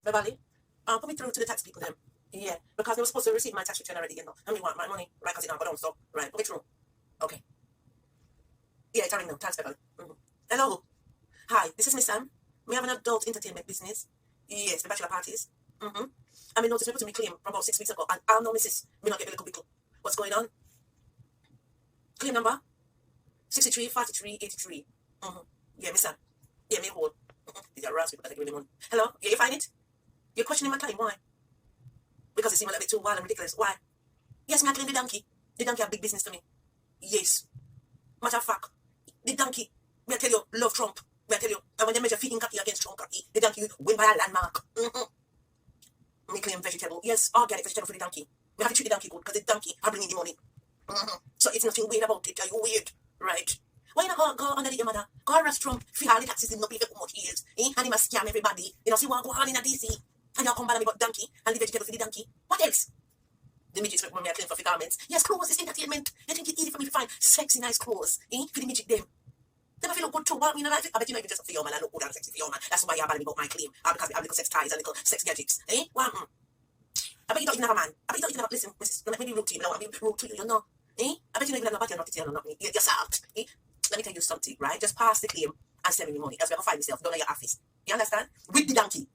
Beverly, put me through to the tax people them. Yeah, because they were supposed to receive my tax return already, you know. And me want my money, right, because it don't go down, so, right, put me through. Okay. Yeah, it's ringing now. Thanks, Beverly. Hello. Hi, this is Miss Sam. We have an adult entertainment business. Yes, the bachelor parties. I mean, notice me putting me claim from about 6 weeks ago, and I know, Mrs. Me not get a little bit. What's going on? Claim number 63 43 83. Yeah, Miss Sam. Yeah, me hold. These are raspy because I give me the money. Hello? Yeah, you find it? You're questioning my claim. Why? Because it seems a little bit too wild and ridiculous. Why? Yes, me I claim the donkey. The donkey have big business to me. Yes. Matter of fact, the donkey, me I tell you, love Trump. Me I tell you, and when they measure feeding cocky against Trump cocky, the donkey win by a landmark. Me claim vegetable. Yes, organic vegetable for the donkey. We have to treat the donkey good because the donkey are bringing the money. So it's nothing weird about it. Are you weird? Right. Why not go under the mother? Go arrest Trump. Feel all the taxes him not pay for how much he is. And he must scam everybody. You know, see what go on in a DC. And you come back and me about donkey and the vegetable for the donkey. What else? The midgets when me I claim for garments. Yes, clothes is entertainment. You think it's easy for me to find sexy, nice clothes? For the midget them. They don't feel look good too. What I mean, I bet you know even just for your man, I look good and sexy for your man. That's why you're bad about my claim. Because we have little sex ties and little sex gadgets. What? I bet you don't even have a man. I bet you don't even have a listen, Mrs. Don't let me be rude to you. I don't want to be rude to you, you know. I bet you don't even have nobody, you're not it, you're not me. You're salt. Let me tell you something, right? Just pass the claim and send me the money. Else we have to find yourself down at your office. You understand? With the donkey.